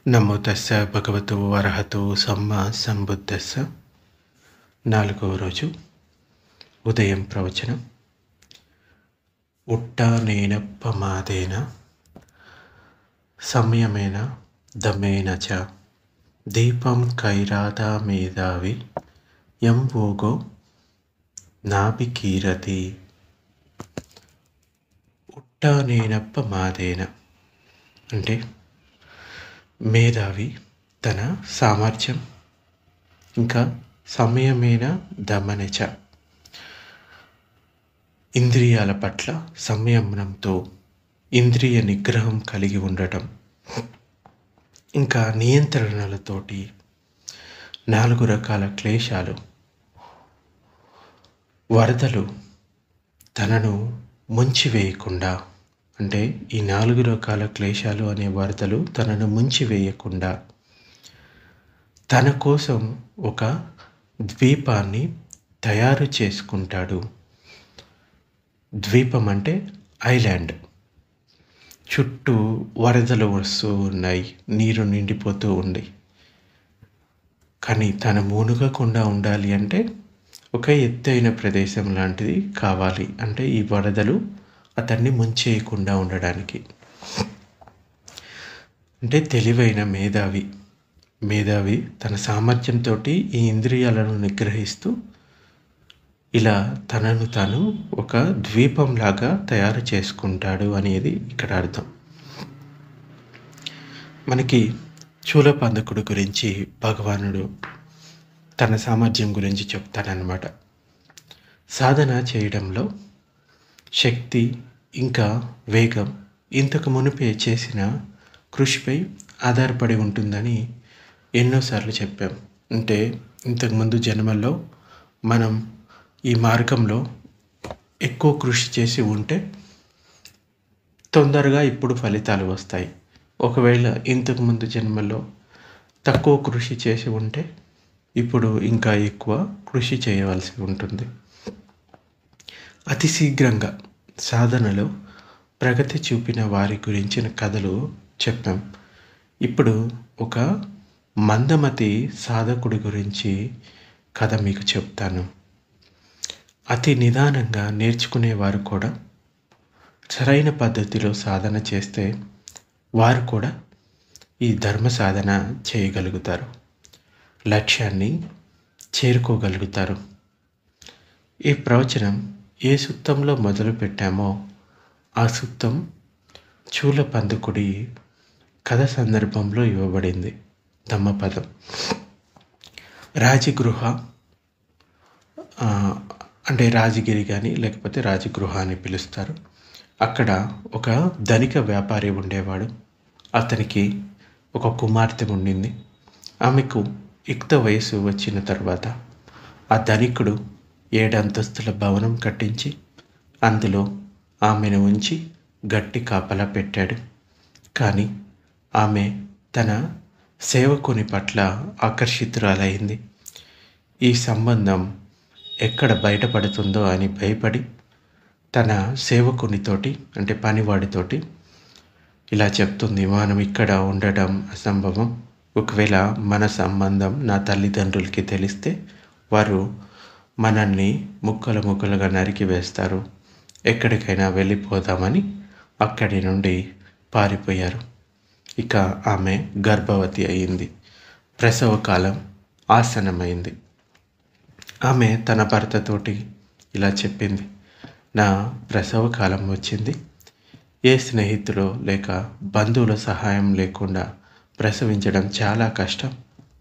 నమో తస్స భగవతో అర్హతో సమ్మా సంబుద్ధస్స. 4వ రోజు ఉదయం ప్రవచనం. ఉట్టానేన పమాదేన సంయమేన దమేన చ దీపం కైరాతా మేధావి యం భోగో నాభికీరతి. ఉట్టానేన పమాదేన అంటే మేధావి తన సామర్థ్యం ఇంకా సమయమైన దమనచ ఇంద్రియాల పట్ల సంయమనంతో ఇంద్రియ నిగ్రహం కలిగి ఉండటం, ఇంకా నియంత్రణలతోటి 4 రకాల క్లేశాలు, వరదలు తనను ముంచివేయకుండా, అంటే ఈ 4 రకాల క్లేశాలు అనే వరదలు తనను ముంచివేయకుండా తన కోసం ఒక ద్వీపాన్ని తయారు చేసుకుంటాడు. ద్వీపం అంటే ఐలాండ్. చుట్టూ వరదలు వస్తూ ఉన్నాయి, నీరు నిండిపోతూ ఉంది. కానీ తను మునగకుండా ఉండాలి అంటే ఒక ఎత్తైన ప్రదేశం లాంటిది కావాలి. అంటే ఈ వరదలు అతన్ని ముంచేయకుండా ఉండడానికి. అంటే తెలివైన మేధావి తన సామర్థ్యంతో ఈ ఇంద్రియాలను నిగ్రహిస్తూ ఇలా తనను తాను ఒక ద్వీపంలాగా తయారు చేసుకుంటాడు అనేది ఇక్కడ అర్థం. మనకి చూలపందకుడు గురించి భగవానుడు తన సామర్థ్యం గురించి చెప్తాడనమాట. సాధన చేయడంలో శక్తి ఇంకా వేగం ఇంతకు మునిపే చేసిన కృషిపై ఆధారపడి ఉంటుందని ఎన్నోసార్లు చెప్పాం. అంటే ఇంతకుముందు జన్మల్లో మనం ఈ మార్గంలో ఎక్కువ కృషి చేసి ఉంటే తొందరగా ఇప్పుడు ఫలితాలు వస్తాయి. ఒకవేళ ఇంతకుముందు జన్మల్లో తక్కువ కృషి చేసి ఉంటే ఇప్పుడు ఇంకా ఎక్కువ కృషి చేయవలసి ఉంటుంది. అతి శీఘ్రంగా సాధనలో ప్రగతి చూపిన వారి గురించిన కథలు చెప్పాం. ఇప్పుడు ఒక మందమతి సాధకుడి గురించి కథ మీకు చెప్తాను. అతి నిదానంగా నేర్చుకునేవారు కూడా సరైన పద్ధతిలో సాధన చేస్తే వారు కూడా ఈ ధర్మ సాధన చేయగలుగుతారు, లక్ష్యాన్ని చేరుకోగలుగుతారు. ఈ ప్రవచనం ఏ సూక్తంలో మొదలు పెట్టామో ఆ సూక్తం చూలపందకుడి కథ సందర్భంలో ఇవ్వబడింది. ధమ్మపదం. రాజగృహ అంటే రాజగిరి కానీ లేకపోతే రాజగృహ అని పిలుస్తారు. అక్కడ ఒక ధనిక వ్యాపారి ఉండేవాడు. అతనికి ఒక కుమార్తె ఉండింది. ఆమెకు యుక్త వయసు వచ్చిన తర్వాత ఆ ధనికుడు 7 అంతస్తుల భవనం కట్టించి అందులో ఆమెను ఉంచి గట్టి కాపలా పెట్టాడు. కానీ ఆమె తన సేవకుని పట్ల ఆకర్షితురాలైంది. ఈ సంబంధం ఎక్కడ బయటపడుతుందో అని భయపడి తన సేవకునితోటి అంటే పనివాడితోటి ఇలా చెప్తుంది, మనం ఇక్కడ ఉండడం అసంభవం. ఒకవేళ మన సంబంధం నా తల్లిదండ్రులకి తెలిస్తే వారు మనల్ని ముక్కలుగా నరికి వేస్తారు. ఎక్కడికైనా వెళ్ళిపోదామని అక్కడి నుండి పారిపోయారు. ఇక ఆమె గర్భవతి అయింది. ప్రసవ కాలం ఆసన్నమైంది. ఆమె తన భర్తతోటి ఇలా చెప్పింది, నా ప్రసవ కాలం వచ్చింది. ఏ స్నేహితులు లేక బంధువుల సహాయం లేకుండా ప్రసవించడం చాలా కష్టం.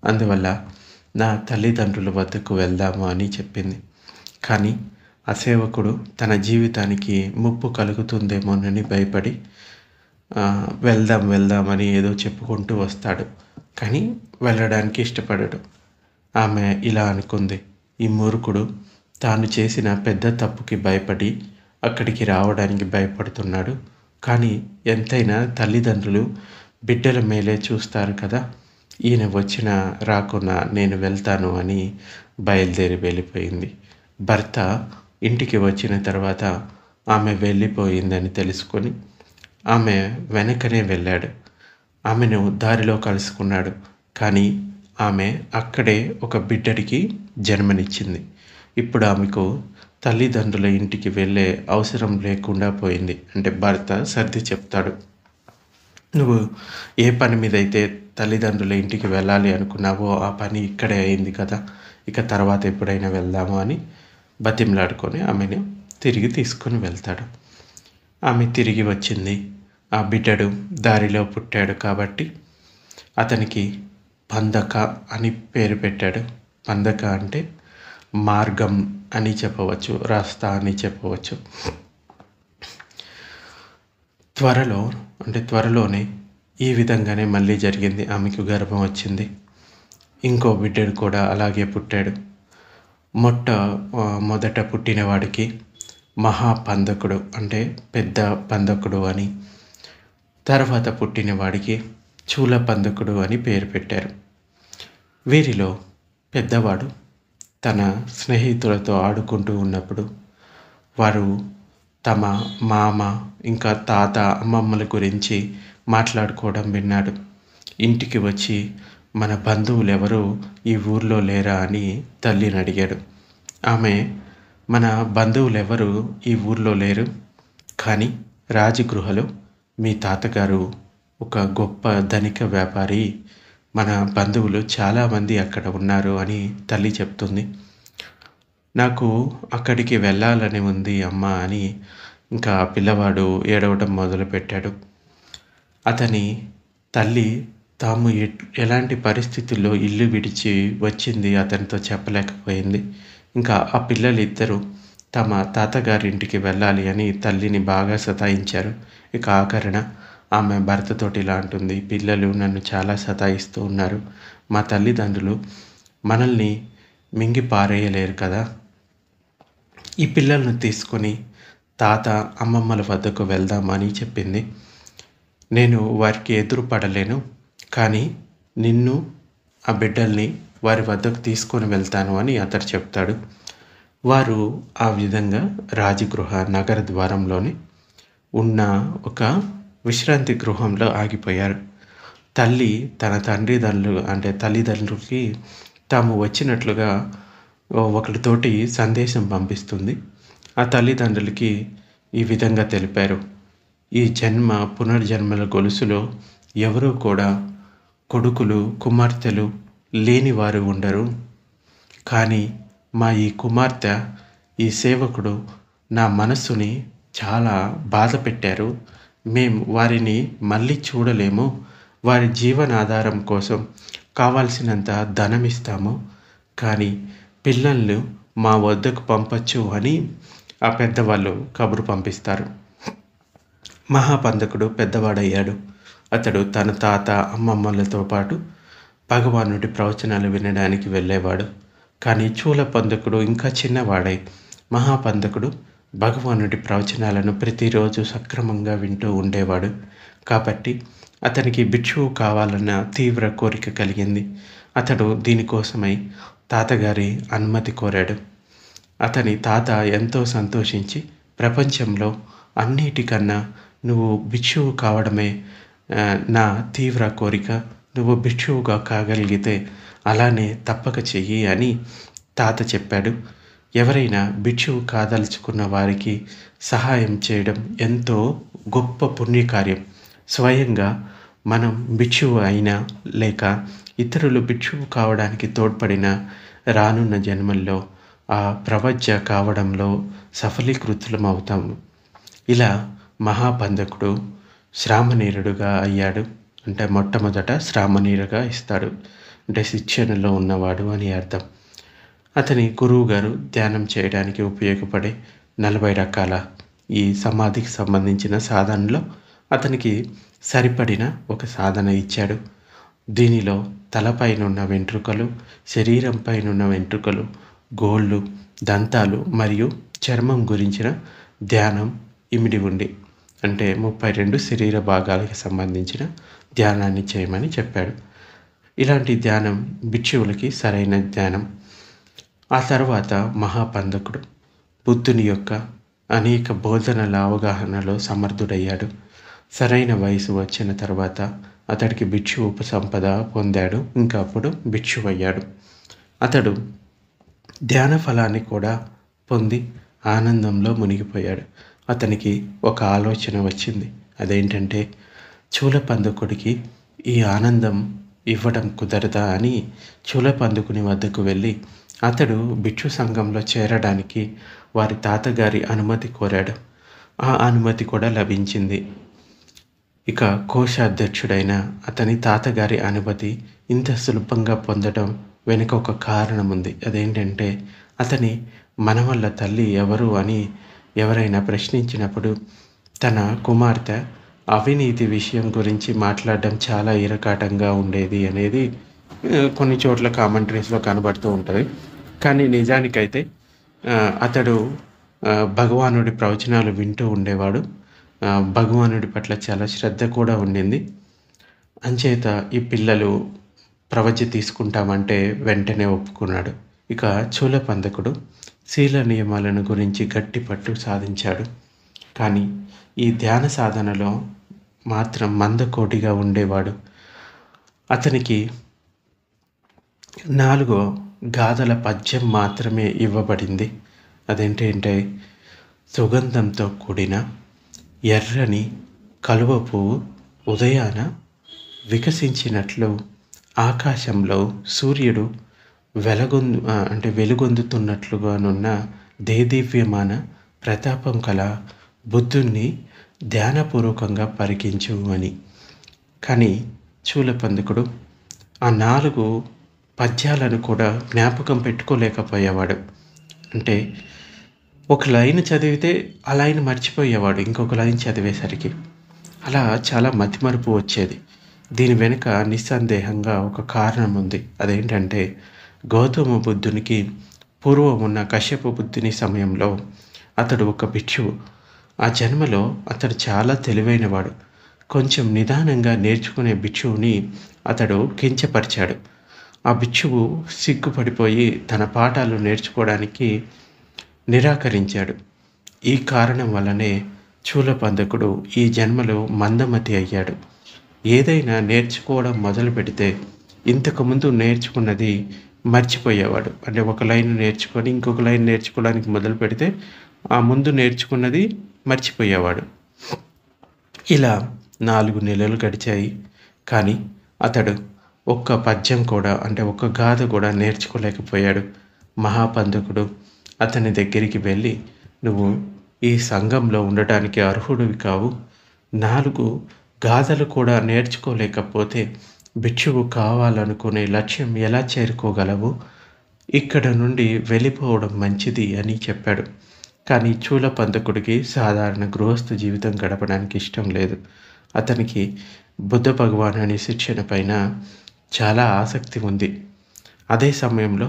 అందువల్ల నా తల్లిదండ్రుల వద్దకు వెళ్దాము అని చెప్పింది. కానీ ఆ సేవకుడు తన జీవితానికి ముప్పు కలుగుతుందేమోనని భయపడి వెళ్దామని ఏదో చెప్పుకుంటూ వస్తాడు. కానీ వెళ్ళడానికి ఇష్టపడడు. ఆమె ఇలా అనుకుంది, ఈ మూర్ఖుడు తాను చేసిన పెద్ద తప్పుకి భయపడి అక్కడికి రావడానికి భయపడుతున్నాడు. కానీ ఎంతైనా తల్లిదండ్రులు బిడ్డల మేలే చూస్తారు కదా, ఈయన వచ్చినా రాకున్నా నేను వెళ్తాను అని బయలుదేరి వెళ్ళిపోయింది. భర్త ఇంటికి వచ్చిన తర్వాత ఆమె వెళ్ళిపోయిందని తెలుసుకొని ఆమె వెనకనే వెళ్ళాడు. ఆమెను దారిలో కలుసుకున్నాడు. కానీ ఆమె అక్కడే ఒక బిడ్డడికి జన్మనిచ్చింది. ఇప్పుడు ఆమెకు తల్లిదండ్రుల ఇంటికి వెళ్ళే అవసరం లేకుండా పోయింది. అంటే భర్త సర్ది చెప్తాడు, నువ్వు ఏ పని మీద అయితే తల్లిదండ్రుల ఇంటికి వెళ్ళాలి అనుకున్నావో ఆ పని ఇక్కడే అయింది కదా, ఇక తర్వాత ఎప్పుడైనా వెళ్దాము అని బతిమలాడుకొని ఆమెను తిరిగి తీసుకొని వెళ్తాడు. ఆమె తిరిగి వచ్చింది. ఆ బిడ్డడు దారిలో పుట్టాడు కాబట్టి అతనికి పందక అని పేరు పెట్టాడు. పందక అంటే మార్గం అని చెప్పవచ్చు, రాస్తా అని చెప్పవచ్చు. త్వరలోనే ఈ విధంగానే మళ్ళీ జరిగింది. ఆమెకు గర్భం వచ్చింది. ఇంకో బిడ్డడు కూడా అలాగే పుట్టాడు. మొదట పుట్టినవాడికి మహాపందకుడు అంటే పెద్ద పందకుడు అని, తర్వాత పుట్టినవాడికి చూల పందకుడు అని పేరు పెట్టారు. వీరిలో పెద్దవాడు తన స్నేహితులతో ఆడుకుంటూ ఉన్నప్పుడు వారు తమ మామ ఇంకా తాత అమ్మమ్మల గురించి మాట్లాడుకోవడం విన్నాడు. ఇంటికి వచ్చి మన బంధువులు ఎవరు ఈ ఊర్లో లేరా అని తల్లిని అడిగాడు. ఆమె మన బంధువులు ఎవరు ఈ ఊర్లో లేరు, కానీ రాజగృహలో మీ తాతగారు ఒక గొప్ప ధనిక వ్యాపారి, మన బంధువులు చాలామంది అక్కడ ఉన్నారు అని తల్లి చెప్తుంది. నాకు అక్కడికి వెళ్ళాలని ఉంది అమ్మ అని ఇంకా పిల్లవాడు ఏడవడం మొదలుపెట్టాడు. అతని తల్లి తాము ఎలాంటి పరిస్థితుల్లో ఇల్లు విడిచి వచ్చింది అతనితో చెప్పలేకపోయింది. ఇంకా ఆ పిల్లలిద్దరూ తమ తాతగారింటికి వెళ్ళాలి అని తల్లిని బాగా సతాయించారు. ఇక ఆఖరణ ఆమె భర్తతోటి ఇలా అంటుంది, పిల్లలు నన్ను చాలా సతాయిస్తూ ఉన్నారు, మా తల్లిదండ్రులు మనల్ని మింగి పారేయలేరు కదా, ఈ పిల్లలను తీసుకొని తాత అమ్మమ్మల వద్దకు వెళ్దామని చెప్పింది. నేను వారికి ఎదురు పడలేను, కానీ నిన్ను ఆ బిడ్డల్ని వారి వద్దకు తీసుకొని వెళ్తాను అని అతడు చెప్తాడు. వారు ఆ విధంగా రాజగృహ నగర ద్వారంలోనే ఉన్న ఒక విశ్రాంతి గృహంలో ఆగిపోయారు. తల్లి తన తల్లిదండ్రులకి తాము వచ్చినట్లుగా ఒకరితోటి సందేశం పంపిస్తుంది. ఆ తల్లిదండ్రులకి ఈ విధంగా తెలిపారు, ఈ పునర్జన్మల గొలుసులో ఎవరూ కూడా కొడుకులు కుమార్తెలు లేని వారు ఉండరు, కానీ మా ఈ కుమార్తె ఈ సేవకుడు నా మనస్సుని చాలా బాధ పెట్టారు, మేము వారిని మళ్ళీ చూడలేము, వారి జీవనాధారం కోసం కావాల్సినంత ధనం ఇస్తాము, కానీ పిల్లలను మా వద్దకు పంపచ్చు అని ఆ పెద్దవాళ్ళు కబురు పంపిస్తారు. మహాపందకుడు పెద్దవాడయ్యాడు. అతడు తన తాత అమ్మమ్మలతో పాటు భగవానుడి ప్రవచనాలు వినడానికి వెళ్ళేవాడు. కానీ చూల పందకుడు ఇంకా చిన్నవాడై మహాపందకుడు భగవానుడి ప్రవచనాలను ప్రతిరోజు సక్రమంగా వింటూ ఉండేవాడు. కాబట్టి అతనికి భిక్షువు కావాలన్న తీవ్ర కోరిక కలిగింది. అతడు దీనికోసమై తాతగారి అనుమతి కోరాడు. అతని తాత ఎంతో సంతోషించి, ప్రపంచంలో అన్నిటికన్నా నువ్వు భిక్షువు కావడమే నా తీవ్ర కోరిక, నువ్వు భిక్షువుగా కాగలిగితే అలానే తప్పక చెయ్యి అని తాత చెప్పాడు. ఎవరైనా భిక్షువు కాదలుచుకున్న వారికి సహాయం చేయడం ఎంతో గొప్ప పుణ్యకార్యం. స్వయంగా మనం భిక్షువు అయినా లేక ఇతరులు భిక్షువు కావడానికి తోడ్పడిన రానున్న జన్మల్లో ఆ ప్రవజ్య కావడంలో సఫలీకృతులం అవుతాము. ఇలా మహాపందకుడు శ్రామణీరుడుగా అయ్యాడు. అంటే మొట్టమొదట శ్రామణీరుగా ఇస్తాడు, అంటే శిక్షణలో ఉన్నవాడు అని అర్థం. అతని గురువు గారు ధ్యానం చేయడానికి ఉపయోగపడే 40 రకాల ఈ సమాధికి సంబంధించిన సాధనలో అతనికి సరిపడిన ఒక సాధన ఇచ్చాడు. దీనిలో తలపైనున్న వెంట్రుకలు, శరీరంపైనున్న వెంట్రుకలు, గోళ్ళు, దంతాలు మరియు చర్మం గురించిన ధ్యానం ఇమిడి ఉంది. అంటే 32 శరీర భాగాలకు సంబంధించిన ధ్యానాన్ని చేయమని చెప్పాడు. ఇలాంటి ధ్యానం భిక్షువులకి సరైన ధ్యానం. ఆ తర్వాత మహాపందకుడు బుద్ధుని యొక్క అనేక బోధనల అవగాహనలో సమర్థుడయ్యాడు. సరైన వయసు వచ్చిన తర్వాత అతడికి భిక్షు ఉపసంపద పొందాడు. ఇంకా అప్పుడు భిక్షువయ్యాడు. అతడు ధ్యాన ఫలాన్ని కూడా పొంది ఆనందంలో మునిగిపోయాడు. అతనికి ఒక ఆలోచన వచ్చింది. అదేంటంటే చూలపందుకుడికి ఈ ఆనందం ఇవ్వడం కుదరదా అని చూలపందుకుని వద్దకు వెళ్ళి అతడు భిక్షు సంఘంలో చేరడానికి వారి తాతగారి అనుమతి కోరాడు. ఆ అనుమతి కూడా లభించింది. ఇక కోశాధ్యక్షుడైన అతని తాతగారి అనుమతి ఇంత సులభంగా పొందడం వెనుక ఒక కారణం ఉంది. అదేంటంటే అతని మనవళ్ళ తల్లి ఎవరు అని ఎవరైనా ప్రశ్నించినప్పుడు తన కుమార్తె అవినీతి విషయం గురించి మాట్లాడడం చాలా ఇరకాటంగా ఉండేది అనేది కొన్ని చోట్ల కామెంటరీస్లో కనబడుతూ ఉంటుంది. కానీ నిజానికైతే అతడు భగవానుడి ప్రవచనాలు వింటూ ఉండేవాడు. భగవానుడి పట్ల చాలా శ్రద్ధ కూడా ఉండింది. అంచేత ఈ పిల్లలు ప్రవచ తీసుకుంటామంటే వెంటనే ఒప్పుకున్నాడు. ఇక చూలపందకుడు శీల నియమాలను గురించి గట్టి పట్టు సాధించాడు. కానీ ఈ ధ్యాన సాధనలో మాత్రం మందకోటిగా ఉండేవాడు. అతనికి 4 గాథల పద్యం మాత్రమే ఇవ్వబడింది. అదేంటంటే సుగంధంతో కూడిన ఎర్రని కలువ పువ్వు ఉదయాన వికసించినట్లు ఆకాశంలో సూర్యుడు వెలుగొందుతున్నట్లుగానున్న దేదీప్యమాన ప్రతాపం కల బుద్ధుణ్ణి ధ్యానపూర్వకంగా పరికించు అని. కానీ చూలపందుకుడు ఆ 4 పద్యాలను కూడా జ్ఞాపకం పెట్టుకోలేకపోయేవాడు. అంటే ఒక లైన్ చదివితే ఆ లైన్ మర్చిపోయేవాడు ఇంకొక లైన్ చదివేసరికి. అలా చాలా మతిమరుపు వచ్చేది. దీని వెనుక నిస్సందేహంగా ఒక కారణం ఉంది. అదేంటంటే గౌతమ బుద్ధునికి పూర్వం ఉన్న కశ్యప బుద్ధుని సమయంలో అతడు ఒక భిక్షువు. ఆ జన్మలో అతడు చాలా తెలివైనవాడు. కొంచెం నిదానంగా నేర్చుకునే భిక్షువుని అతడు కించపరిచాడు. ఆ భిక్షువు సిగ్గుపడిపోయి తన పాఠాలు నేర్చుకోవడానికి నిరాకరించాడు. ఈ కారణం వల్లనే చూలపందకుడు ఈ జన్మలో మందమతి అయ్యాడు. ఏదైనా నేర్చుకోవడం మొదలు పెడితే ఇంతకుముందు నేర్చుకున్నది మర్చిపోయేవాడు. అంటే ఒక లైన్ నేర్చుకొని ఇంకొక లైన్ నేర్చుకోవడానికి మొదలు పెడితే ఆ ముందు నేర్చుకున్నది మర్చిపోయేవాడు. ఇలా 4 నెలలు గడిచాయి. కానీ అతడు ఒక్క పద్యం కూడా అంటే ఒక్క గాథ కూడా నేర్చుకోలేకపోయాడు. మహాపందకుడు అతని దగ్గరికి వెళ్ళి, నువ్వు ఈ సంఘంలో ఉండటానికి అర్హుడివి కావు. 4 గాథలు కూడా నేర్చుకోలేకపోతే భిక్షువు కావాలనుకునే లక్ష్యం ఎలా చేరుకోగలవు? ఇక్కడ నుండి వెళ్ళిపోవడం మంచిది అని చెప్పాడు. కానీ చూలపందకుడికి సాధారణ గృహస్థ జీవితం గడపడానికి ఇష్టం లేదు. అతనికి బుద్ధ భగవానుని శిక్షణ పైన చాలా ఆసక్తి ఉంది. అదే సమయంలో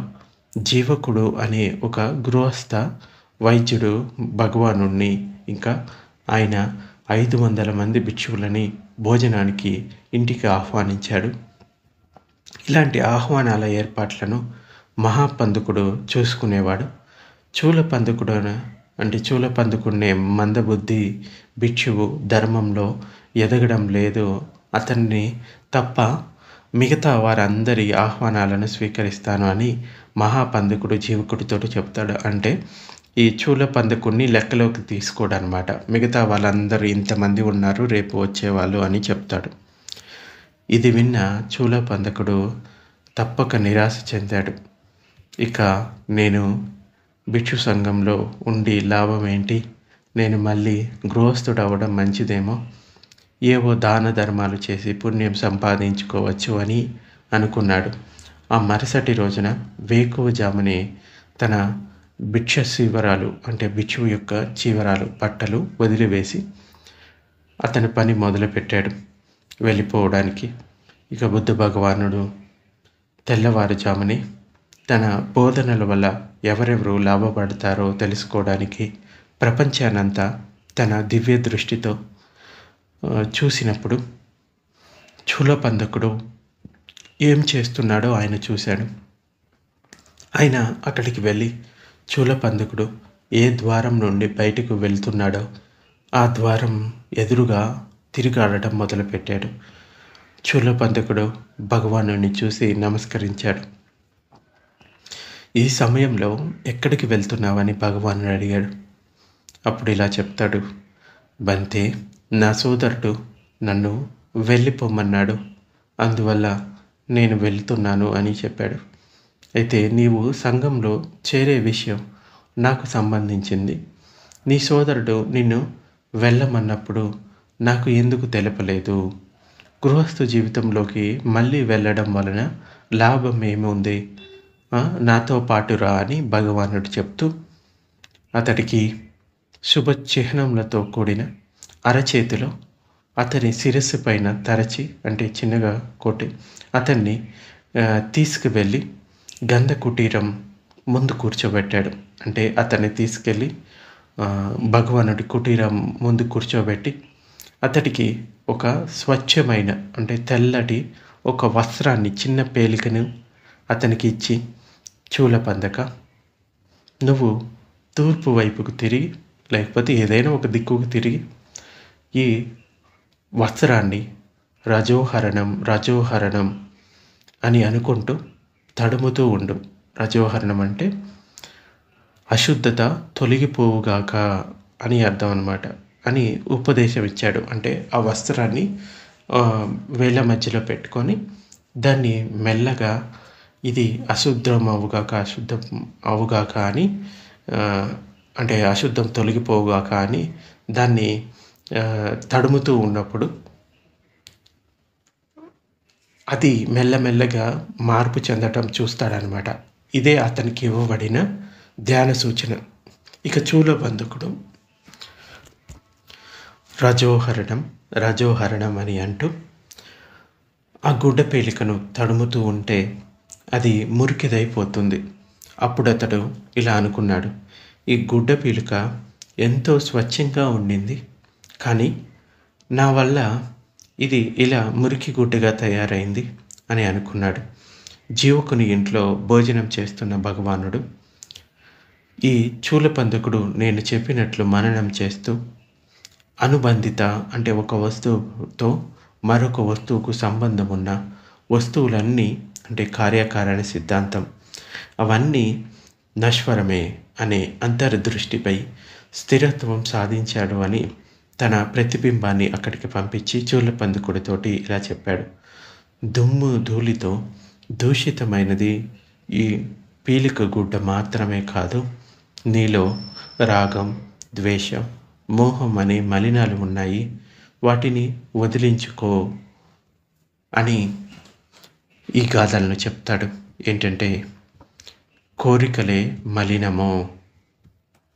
జీవకుడు అనే ఒక గృహస్థ వైద్యుడు భగవానుణ్ణి ఇంకా ఆయన 500 మంది భిక్షువులని భోజనానికి ఇంటికి ఆహ్వానించాడు. ఇలాంటి ఆహ్వానాల ఏర్పాట్లను మహాపందకుడు చూసుకునేవాడు. చూలపందకుడినే మందబుద్ధి భిక్షువు ధర్మంలో ఎదగడం లేదు, అతన్ని తప్ప మిగతా వారందరి ఆహ్వానాలను స్వీకరిస్తాను అని మహాపందకుడు జీవకుడితో చెప్తాడు. అంటే ఈ చూలపందకుడిని లెక్కలోకి తీసుకోడు అనమాట. మిగతా వాళ్ళందరూ ఇంతమంది ఉన్నారు, రేపు వచ్చేవాళ్ళు అని చెప్తాడు. ఇది విన్న చూలపందకుడు తప్పక నిరాశ చెందాడు. ఇక నేను భిక్షు సంఘంలో ఉండి లాభం ఏంటి? నేను మళ్ళీ గృహస్థుడు అవ్వడం మంచిదేమో, ఏవో దాన ధర్మాలు చేసి పుణ్యం సంపాదించుకోవచ్చు అని అనుకున్నాడు. ఆ మరుసటి రోజున వేకువజామునే తన భిక్ష చీవరాలు అంటే భిక్షువు యొక్క చీవరాలు బట్టలు వదిలివేసి అతని పని మొదలుపెట్టాడు వెళ్ళిపోవడానికి. ఇక బుద్ధ భగవానుడు తెల్లవారుజామునే తన బోధనల వల్ల ఎవరెవరు లాభపడతారో తెలుసుకోవడానికి ప్రపంచానంతా తన దివ్య దృష్టితో చూసినప్పుడు చూలపందకుడు ఏం చేస్తున్నాడో ఆయన చూశాడు. ఆయన అక్కడికి వెళ్ళి చూలపందకుడు ఏ ద్వారం నుండి బయటకు వెళ్తున్నాడో ఆ ద్వారం ఎదురుగా తిరుగాడటం మొదలుపెట్టాడు. శూలపంతకుడు భగవానుడిని చూసి నమస్కరించాడు. ఈ సమయంలో ఎక్కడికి వెళ్తున్నావని భగవానుడు అడిగాడు. అప్పుడు ఇలా చెప్తాడు, బంతే, నా సోదరుడు నన్ను వెళ్ళిపోమన్నాడు, అందువల్ల నేను వెళ్తున్నాను అని చెప్పాడు. అయితే నీవు సంఘంలో చేరే విషయం నాకు సంబంధించింది. నీ సోదరుడు నిన్ను వెళ్ళమన్నప్పుడు నాకు ఎందుకు తెలపలేదు? గృహస్థు జీవితంలోకి మళ్ళీ వెళ్ళడం వలన లాభం ఏముంది? నాతో పాటు రా అని భగవానుడు చెప్తూ అతడికి శుభ చిహ్నములతో కూడిన అరచేతిలో అతని శిరస్సు పైన తరచి, అంటే చిన్నగా కొట్టి అతన్ని తీసుకువెళ్ళి గంధ కుటీరం ముందు కూర్చోబెట్టాడు. అంటే అతన్ని తీసుకెళ్ళి భగవానుడి కుటీరం ముందు కూర్చోబెట్టి అతడికి ఒక స్వచ్ఛమైన, అంటే తెల్లటి ఒక వస్త్రాన్ని, చిన్న పేలికను అతనికి ఇచ్చి, శూలపంతక, నువ్వు తూర్పు వైపుకు తిరిగి, లేకపోతే ఏదైనా ఒక దిక్కుకు తిరిగి ఈ వస్త్రాన్ని రజోహరణం రజోహరణం అని అనుకుంటూ తడుముతూ ఉండు. రజోహరణం అంటే అశుద్ధత తొలగిపోవుగాక అని అర్థం అన్నమాట అని ఉపదేశం ఇచ్చాడు. అంటే ఆ వస్త్రాన్ని వేళ్ళ మధ్యలో పెట్టుకొని దాన్ని మెల్లగా ఇది అశుద్ధం అవుగాక అని, అంటే అశుద్ధం తొలగిపోవుగాక అని దాన్ని తడుముతూ ఉన్నప్పుడు అది మెల్లమెల్లగా మార్పు చెందటం చూస్తాడనమాట. ఇదే అతనికి ఇవ్వబడిన ధ్యాన సూచన. ఇక శూలపంతకుడు రజోహరణం రజోహరణం అని అంటూ ఆ గుడ్డ పేలికను తడుముతూ ఉంటే అది మురికిదైపోతుంది. అప్పుడు అతడు ఇలా అనుకున్నాడు, ఈ గుడ్డ పీలిక ఎంతో స్వచ్ఛంగా ఉండింది, కానీ నా వల్ల ఇది ఇలా మురికి గుడ్డగా తయారైంది అని అనుకున్నాడు. జీవకుని ఇంట్లో భోజనం చేస్తున్న భగవానుడు ఈ శూలపంతకుడు నేను చెప్పినట్లు మననం చేస్తూ అనుబంధిత, అంటే ఒక వస్తువుతో మరొక వస్తువుకు సంబంధం ఉన్న వస్తువులన్నీ, అంటే కార్యకారణ సిద్ధాంతం, అవన్నీ నశ్వరమే అనే అంతర్దృష్టిపై స్థిరత్వం సాధించాడు అని తన ప్రతిబింబాన్ని అక్కడికి పంపించి శూలపంతకుడితోటి ఇలా చెప్పాడు, దుమ్ము ధూళితో దూషితమైనది ఈ పీలిక గుడ్డ మాత్రమే కాదు, నీలో రాగం, ద్వేషం, మోహం అనే మలినాలు ఉన్నాయి, వాటిని వదిలించుకో అని ఈ గాథలను చెప్తాడు. ఏంటంటే, కోరికలే మలినము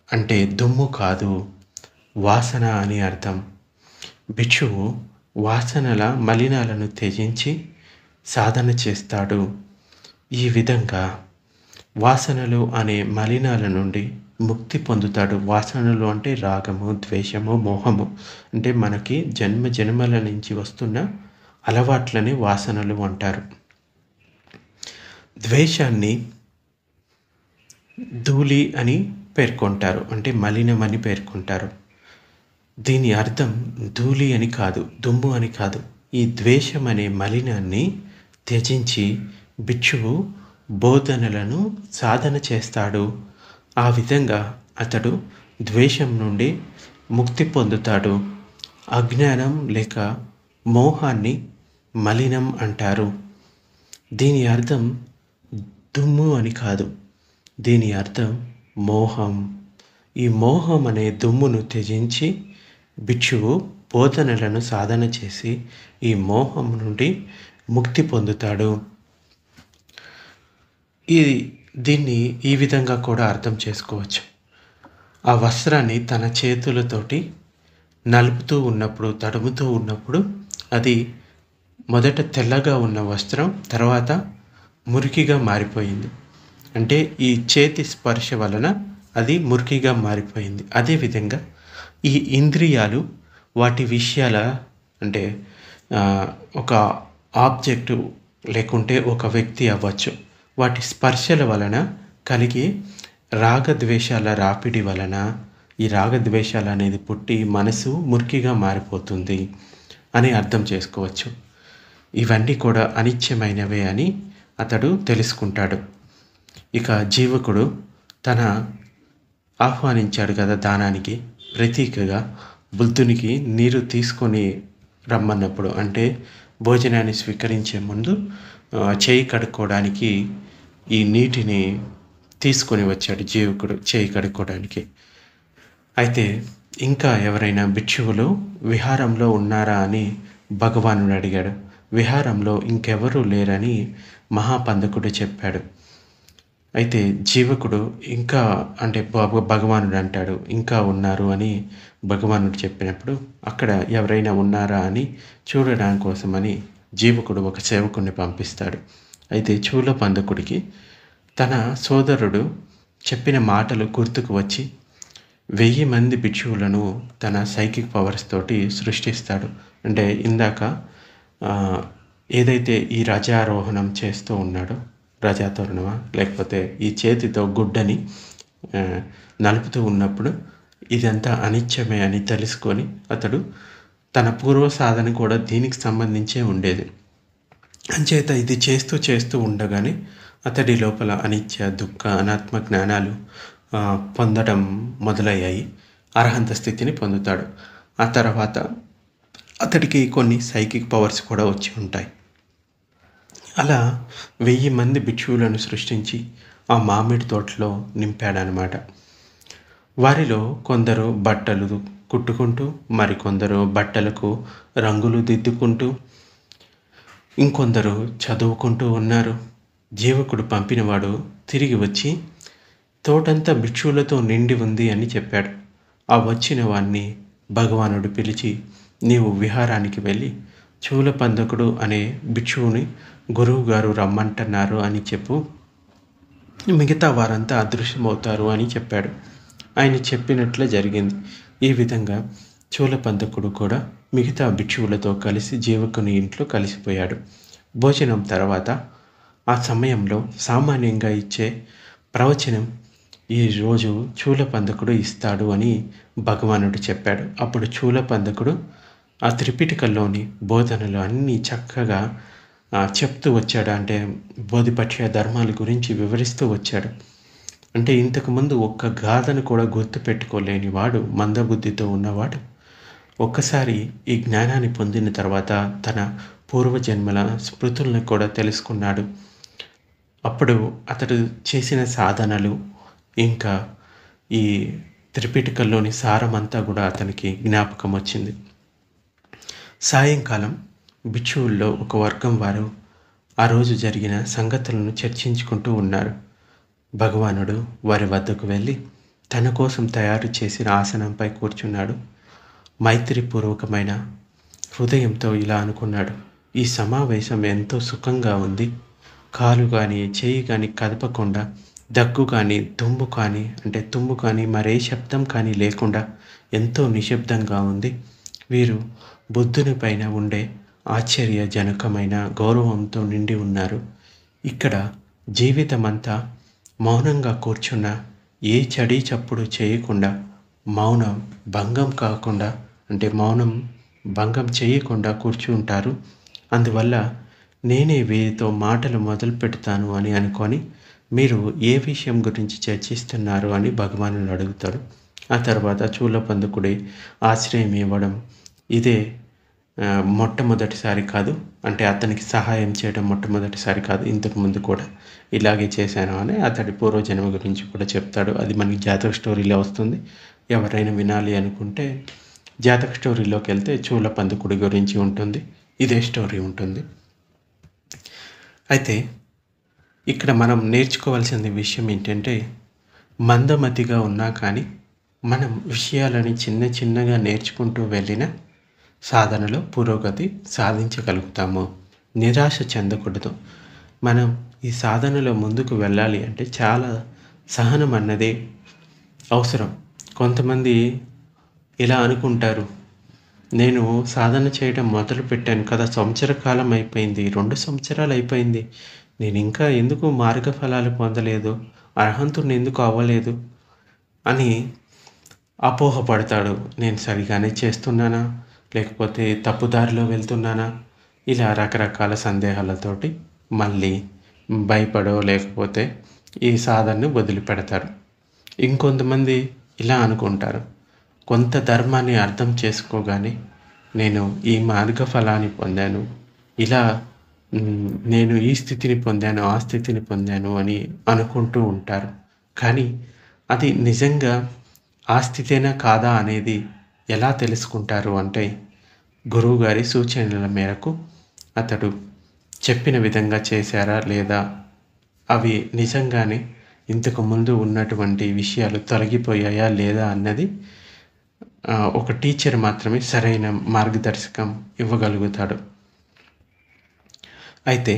అంటే దుమ్ము కాదు, వాసన అని అర్థం. భిక్షువు వాసనల మలినాలను త్యజించి సాధన చేస్తాడు. ఈ విధంగా వాసనలు అనే మలినాల నుండి ముక్తి పొందుతాడు. వాసనలు అంటే రాగము, ద్వేషము, మోహము, అంటే మనకి జన్మ జన్మల నుంచి వస్తున్న అలవాట్లని వాసనలు అంటారు. ద్వేషాన్ని ధూళి అని పేర్కొంటారు, అంటే మలినం అని పేర్కొంటారు. దీని అర్థం ధూళి అని కాదు, దుమ్ము అని కాదు. ఈ ద్వేషం అనే మలినాన్ని త్యజించి భిక్షువు బోధనలను సాధన చేస్తాడు. ఆ విధంగా అతడు ద్వేషం నుండి ముక్తి పొందుతాడు. అజ్ఞానం లేక మోహాన్ని మలినం అంటారు. దీని అర్థం దుమ్ము అని కాదు, దీని అర్థం మోహం. ఈ మోహం అనే దుమ్మును త్యజించి భిక్షువు బోధనలను సాధన చేసి ఈ మోహం నుండి ముక్తి పొందుతాడు. దీన్ని ఈ విధంగా కూడా అర్థం చేసుకోవచ్చు. ఆ వస్త్రాన్ని తన చేతులతోటి నలుపుతూ ఉన్నప్పుడు, తడుముతూ ఉన్నప్పుడు అది మొదట తెల్లగా ఉన్న వస్త్రం తర్వాత మురికిగా మారిపోయింది. అంటే ఈ చేతి స్పర్శ వలన అది మురికిగా మారిపోయింది. అదేవిధంగా ఈ ఇంద్రియాలు వాటి విషయాల, అంటే ఒక ఆబ్జెక్టు లేకుంటే ఒక వ్యక్తి అవ్వచ్చు, వాటి స్పర్శల వలన కలిగే రాగద్వేషాల రాపిడి వలన ఈ రాగద్వేషాలు అనేది పుట్టి మనసు మురికిగా మారిపోతుంది. అని అర్థం చేసుకోవచ్చు. ఇవన్నీ కూడా అనిత్యమైనవే అని అతడు తెలుసుకుంటాడు. ఇక జీవకుడు తన ఆహ్వానించాడు కదా దానానికి, ప్రతీకగా బుద్ధునికి నీరు తీసుకొని రమ్మన్నప్పుడు, అంటే భోజనాన్ని స్వీకరించే ముందు చేయి కడుక్కోవడానికి ఈ నీటిని తీసుకొని వచ్చాడు జీవకుడు చేయి కడుక్కోవడానికి. అయితే ఇంకా ఎవరైనా భిక్షువులు విహారంలో ఉన్నారా అని భగవానుడు అడిగాడు. విహారంలో ఇంకెవరూ లేరని మహాపందకుడు చెప్పాడు. అయితే జీవకుడు ఇంకా అంటే భగవానుడు అంటాడు ఇంకా ఉన్నారు అని భగవానుడు చెప్పినప్పుడు అక్కడ ఎవరైనా ఉన్నారా అని చూడడానికి కోసమని జీవకుడు ఒక సేవకుడిని పంపిస్తాడు. అయితే చూలపందకుడికి తన సోదరుడు చెప్పిన మాటలు గుర్తుకు వచ్చి 1000 మంది భిక్షువులను తన సైకిక్ పవర్స్ తోటి సృష్టిస్తాడు. అంటే ఇందాక ఏదైతే ఈ రజారోహణం చేస్తూ ఉన్నాడో, రజాతోరణమా లేకపోతే ఈ చేతితో గుడ్డని నలుపుతూ ఉన్నప్పుడు ఇదంతా అనిత్యమే అని తెలుసుకొని అతడు తన పూర్వ సాధన కూడా దీనికి సంబంధించే ఉండేది. అంచేత ఇది చేస్తూ ఉండగానే అతడి లోపల అనిత్య, దుఃఖ, అనాత్మ జ్ఞానాలు పొందడం మొదలయ్యాయి. అర్హంత స్థితిని పొందుతాడు. ఆ తర్వాత అతడికి కొన్ని సైకిక్ పవర్స్ కూడా వచ్చి ఉంటాయి. అలా 1000 మంది భిక్షువులను సృష్టించి ఆ మామిడి తోటలో నింపాడనమాట. వారిలో కొందరు బట్టలు కుట్టుకుంటూ, మరికొందరు బట్టలకు రంగులు దిద్దుకుంటూ, ఇంకొందరు చదువుకుంటూ ఉన్నారు. జీవకుడు పంపినవాడు తిరిగి వచ్చి తోటంతా భిక్షువులతో నిండి ఉంది అని చెప్పాడు. ఆ వచ్చిన వాణ్ణి భగవానుడు పిలిచి, నీవు విహారానికి వెళ్ళి చూలపందకుడు అనే భిక్షువుని గురువు గారు రమ్మంటున్నారు అని చెప్పు, మిగతా వారంతా అదృశ్యమవుతారు అని చెప్పాడు. ఆయన చెప్పినట్లే జరిగింది. ఈ విధంగా చూలపందకుడు కూడా మిగతా భిక్షువులతో కలిసి జీవకుని ఇంట్లో కలిసిపోయాడు. భోజనం తర్వాత ఆ సమయంలో సామాన్యంగా ఇచ్చే ప్రవచనం ఈరోజు చూలపందకుడు ఇస్తాడు అని భగవానుడు చెప్పాడు. అప్పుడు చూలపందకుడు ఆ త్రిపిటకల్లోని బోధనలు అన్నీ చక్కగా చెప్తూ వచ్చాడు. అంటే బోధిపక్ష ధర్మాల గురించి వివరిస్తూ వచ్చాడు. అంటే ఇంతకుముందు ఒక్క గాథను కూడా గుర్తు పెట్టుకోలేని వాడు, మందబుద్ధితో ఉన్నవాడు ఒక్కసారి ఈ జ్ఞానాన్ని పొందిన తర్వాత తన పూర్వజన్మల స్మృతులను కూడా తెలుసుకున్నాడు. అప్పుడు అతడు చేసిన సాధనలు ఇంకా ఈ త్రిపిటకల్లోని సారమంతా కూడా అతనికి జ్ఞాపకం వచ్చింది. సాయంకాలం భిక్షువుల్లో ఒక వర్గం వారు ఆ రోజు జరిగిన సంగతులను చర్చించుకుంటూ ఉన్నారు. భగవానుడు వారి వద్దకు వెళ్ళి తన కోసం తయారు చేసిన ఆసనంపై కూర్చున్నాడు. మైత్రిపూర్వకమైన హృదయంతో ఇలా అనుకున్నాడు, ఈ సమావేశం ఎంతో సుఖంగా ఉంది. కాలు కానీ చేయి కానీ కదపకుండా, దగ్గు కానీ తుమ్ము కానీ మరే శబ్దం కానీ లేకుండా ఎంతో నిశ్శబ్దంగా ఉంది. వీరు బుద్ధుని పైన ఉండే ఆశ్చర్యజనకమైన గౌరవంతో నిండి ఉన్నారు. ఇక్కడ జీవితమంతా మౌనంగా కూర్చున్న, ఏ చడి చప్పుడు చేయకుండా, మౌనం భంగం చేయకుండా కూర్చుంటారు. అందువల్ల నేనే వీరితో మాటలు మొదలు పెడతాను అని అనుకొని మీరు ఏ విషయం గురించి చర్చిస్తున్నారు అని భగవానుడు అడుగుతాడు. ఆ తర్వాత చూలపందకుడి ఆశ్రయం ఇవ్వడం ఇదే మొట్టమొదటిసారి కాదు. అంటే అతనికి సహాయం చేయడం మొట్టమొదటిసారి కాదు, ఇంతకుముందు కూడా ఇలాగే చేశాను అని అతడి పూర్వజన్మ గురించి కూడా చెప్తాడు. అది మనకి జాతక స్టోరీలో వస్తుంది. ఎవరైనా వినాలి అనుకుంటే జాతక స్టోరీలోకి వెళ్తే చూలపందకుడి గురించి ఉంటుంది, ఇదే స్టోరీ ఉంటుంది. అయితే ఇక్కడ మనం నేర్చుకోవాల్సిన విషయం ఏంటంటే, మందమతిగా ఉన్నా కానీ మనం విషయాలని చిన్నగా నేర్చుకుంటూ వెళ్ళిన సాధనలో పురోగతి సాధించగలుగుతాము. నిరాశ చెందకూడదు. మనం ఈ సాధనలో ముందుకు వెళ్ళాలి అంటే చాలా సహనం అన్నదే అవసరం. కొంతమంది ఇలా అనుకుంటారు, నేను సాధన చేయడం మొదలు పెట్టాను కదా, సంవత్సర కాలం అయిపోయింది, 2 సంవత్సరాలు అయిపోయింది, నేను ఇంకా ఎందుకు మార్గ ఫలాలు పొందలేదు, అర్హంతుని ఎందుకు అవ్వలేదు అని అపోహపడతాడు. నేను సరిగానే చేస్తున్నానా లేకపోతే తప్పుదారిలో వెళ్తున్నానా? ఇలా రకరకాల సందేహాలతోటి మళ్ళీ భయపడో లేకపోతే ఈ సాధనని వదిలిపెడతారు. ఇంకొంతమంది ఇలా అనుకుంటారు, కొంత ధర్మాన్ని అర్థం చేసుకోగానే నేను ఈ మార్గ ఫలాన్ని పొందాను, ఇలా నేను ఈ స్థితిని పొందాను, ఆ స్థితిని పొందాను అని అనుకుంటూ ఉంటారు. కానీ అది నిజంగా ఆ స్థితేనా కాదా అనేది ఎలా తెలుసుకుంటారు అంటే, గురువుగారి సూచనల మేరకు అతడు చెప్పిన విధంగా చేశారా లేదా, అవి నిజంగానే ఇంతకు ముందు ఉన్నటువంటి విషయాలు తొలగిపోయాయా లేదా అన్నది ఒక టీచర్ మాత్రమే సరైన మార్గదర్శకం ఇవ్వగలుగుతాడు. అయితే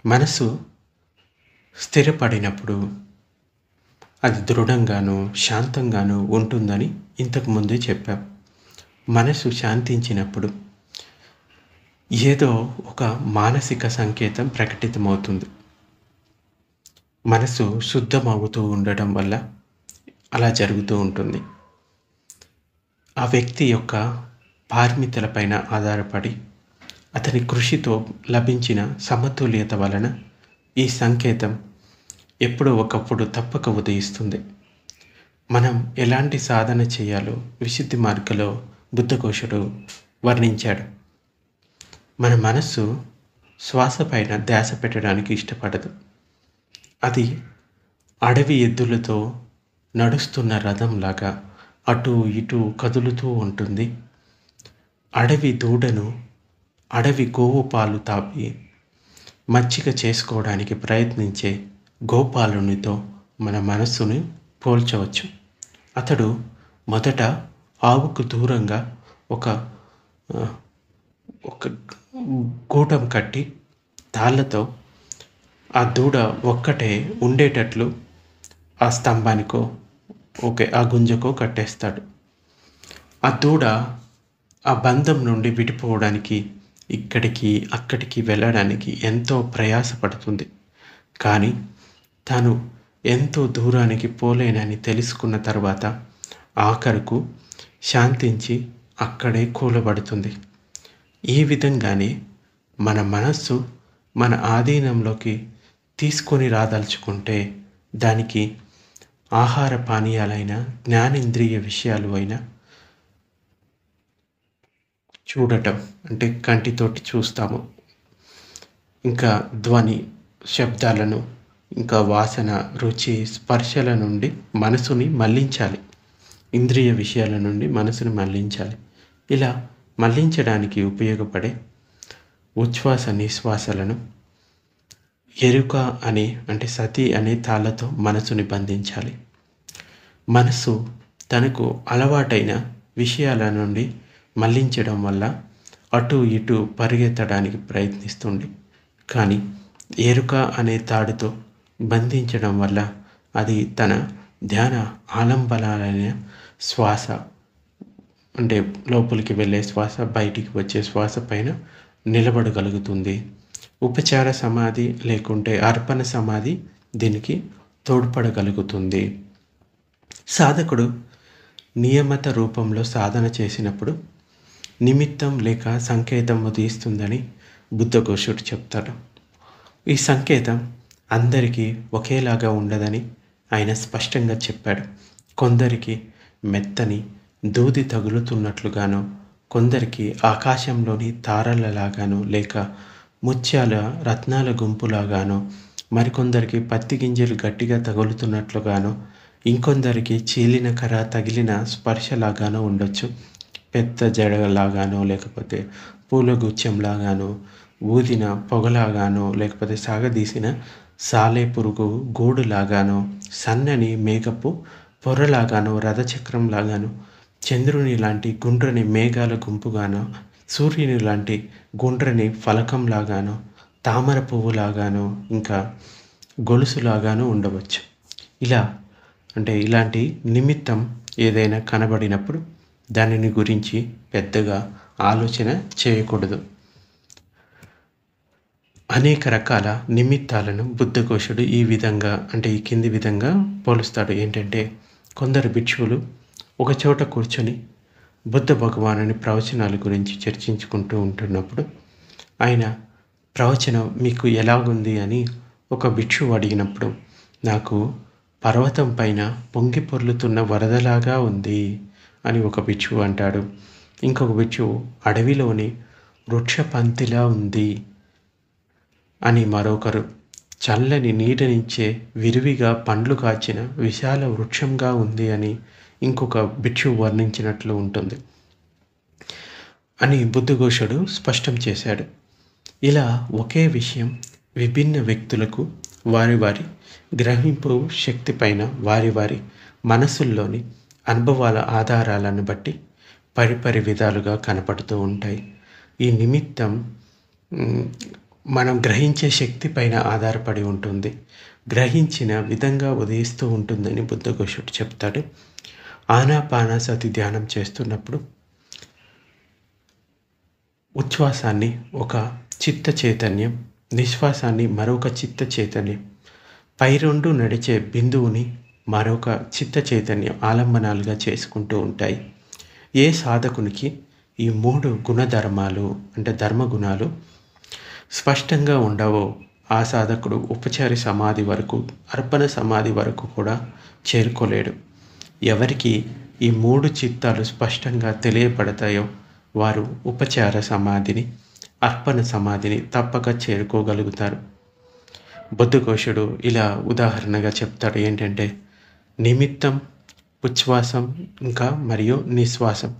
మనసు స్థిరపడినప్పుడు అది దృఢంగాను శాంతంగాను ఉంటుందని ఇంతకు ముందే చెప్పాం. మనసు శాంతించినప్పుడు ఏదో ఒక మానసిక సంకేతం ప్రకటితమవుతుంది. మనసు శుద్ధమవుతూ ఉండడం వల్ల అలా జరుగుతూ ఉంటుంది. ఆ వ్యక్తి యొక్క పారమితులపైన ఆధారపడి అతని కృషితో లభించిన సమతుల్యత వలన ఈ సంకేతం ఎప్పుడో ఒకప్పుడు తప్పక ఉదయిస్తుంది. మనం ఎలాంటి సాధన చేయాలో విశుద్ధి మార్గంలో బుద్ధఘోషుడు వర్ణించాడు. మన మనస్సు శ్వాస పైన ధ్యాస పెట్టడానికి ఇష్టపడదు. అది అడవి ఎద్దులతో నడుస్తున్న రథంలాగా అటు ఇటు కదులుతూ ఉంటుంది. అడవి దూడను అడవి గోవు పాలు తాపి మచ్చిక చేసుకోవడానికి ప్రయత్నించే గోపాలునితో మన మనస్సును పోల్చవచ్చు. అతడు మొదట ఆవుకు దూరంగా ఒక గూటం కట్టి తాళ్ళతో ఆ దూడ ఒక్కటే ఉండేటట్లు ఆ స్తంభానికో ఆ గుంజకో కట్టేస్తాడు. ఆ దూడ ఆ బంధం నుండి విడిపోవడానికి ఇక్కడికి అక్కడికి వెళ్ళడానికి ఎంతో ప్రయాసపడుతుంది. కానీ తాను ఎంతో దూరానికి పోలేనని తెలుసుకున్న తర్వాత ఆఖరుకు శాంతించి అక్కడే కూలబడుతుంది. ఈ విధంగానే మన మనస్సు మన ఆధీనంలోకి తీసుకొని రాదలుచుకుంటే దానికి ఆహార పానీయాలైన జ్ఞానేంద్రియ విషయాలు అయినా చూడటం అంటే కంటితోటి చూస్తాము, ఇంకా ధ్వని శబ్దాలను, ఇంకా వాసన రుచి స్పర్శల నుండి మనసుని మళ్లించాలి. ఇంద్రియ విషయాల నుండి మనసుని మళ్లించాలి. ఇలా మళ్లించడానికి ఉపయోగపడే ఉచ్ఛ్వాస నిశ్వాసలను ఎరుక అంటే సతి అనే తాళ్ళతో మనసుని బంధించాలి. మనసు తనకు అలవాటైన విషయాల నుండి మళ్లించడం వల్ల అటు ఇటు పరిగెత్తడానికి ప్రయత్నిస్తుంది. కానీ ఎరుక అనే తాడుతో బంధించడం వల్ల అది తన ధ్యాన ఆలంబనాలైన శ్వాస అంటే లోపలికి వెళ్ళే శ్వాస, బయటికి వచ్చే శ్వాస పైన నిలబడగలుగుతుంది. ఉపచార సమాధి లేకుంటే అర్పణ సమాధి దీనికి తోడ్పడగలుగుతుంది. సాధకుడు నియమత రూపంలో సాధన చేసినప్పుడు నిమిత్తం లేక సంకేతం ఉదయిస్తుందని బుద్ధఘోషుడు చెప్తాడు. ఈ సంకేతం అందరికీ ఒకేలాగా ఉండదని ఆయన స్పష్టంగా చెప్పాడు. కొందరికి మెత్తని దూది తగులుతున్నట్లుగానో, కొందరికి ఆకాశంలోని తారలలాగానో, లేక ముత్యాల రత్నాల గుంపులాగానో, మరికొందరికి పత్తి గింజలు గట్టిగా తగులుతున్నట్లుగానో, ఇంకొందరికి చీలిన కర్ర తగిలిన స్పర్శలాగానో ఉండొచ్చు. పెద్ద జడలాగానో, లేకపోతే పూల గుచ్ఛంలాగానో, ఊదిన పొగలాగానో, లేకపోతే సాగదీసిన సాలెపురుగు గూడులాగానో, సన్నని మేఘపు పొరలాగానో, రథచక్రం లాగానో, చంద్రుని లాంటి గుండ్రని మేఘాల గుంపుగానో, సూర్యుని లాంటి గుండ్రని ఫలకంలాగానో, తామర పువ్వులాగానో, ఇంకా గొలుసులాగానో ఉండవచ్చు. ఇలాంటి నిమిత్తం ఏదైనా కనబడినప్పుడు దానిని గురించి పెద్దగా ఆలోచన చేయకూడదు. అనేక రకాల నిమిత్తాలను బుద్ధఘోషుడు ఈ కింది విధంగా పోలుస్తాడు. ఏంటంటే, కొందరు భిక్షువులు ఒక చోట కూర్చొని బుద్ధ భగవానుని ప్రవచనాల గురించి చర్చించుకుంటూ ఉంటున్నప్పుడు ఆయన ప్రవచనం మీకు ఎలాగుంది అని ఒక భిక్షువు అడిగినప్పుడు, నాకు పర్వతం పైన పొంగి పొర్లుతున్న వరదలాగా ఉంది అని ఒక భిక్షువు అంటాడు. ఇంకొక భిక్షువు అడవిలోని వృక్షపంక్తిలా ఉంది అని మరొకరు, చల్లని నీడనిచ్చే విరివిగా పండ్లు కాచిన విశాల వృక్షంగా ఉంది అని ఇంకొక భిక్షువు వర్ణించినట్లు ఉంటుంది అని బుద్ధఘోషుడు స్పష్టం చేశాడు. ఇలా ఒకే విషయం విభిన్న వ్యక్తులకు వారి వారి గ్రహింపు శక్తి పైన వారి వారి మనసుల్లోని అనుభవాల ఆధారాలను బట్టి పరిపరి విధాలుగా కనపడుతూ ఉంటాయి. ఈ నిమిత్తం మనం గ్రహించే శక్తి పైన ఆధారపడి ఉంటుంది, గ్రహించిన విధంగా ఉదయిస్తూ ఉంటుందని బుద్ధఘోషుడు చెప్తాడు. ఆనాపానసతి ధ్యానం చేస్తున్నప్పుడు ఉచ్ఛ్వాసాన్ని ఒక చిత్త చైతన్యం, నిశ్వాసాన్ని మరొక చిత్త చైతన్యం, పై రెండు నడిచే బిందువుని మరొక చిత్త చైతన్యం ఆలంబనాలుగా చేసుకుంటూ ఉంటాయి. ఏ సాధకునికి ఈ 3 గుణధర్మాలు అంటే ధర్మగుణాలు స్పష్టంగా ఉండవో ఆ సాధకుడు ఉపచారి సమాధి వరకు, అర్పణ సమాధి వరకు కూడా చేరుకోలేడు. ఎవరికి ఈ 3 చిత్తాలు స్పష్టంగా తెలియబడతాయో వారు ఉపచార సమాధిని, అర్పణ సమాధిని తప్పక చేరుకోగలుగుతారు. బుద్ధఘోషుడు ఇలా ఉదాహరణగా చెప్తాడు ఏంటంటే, నిమిత్తం, ఉచ్ఛ్వాసం ఇంకా మరియు నిశ్వాసం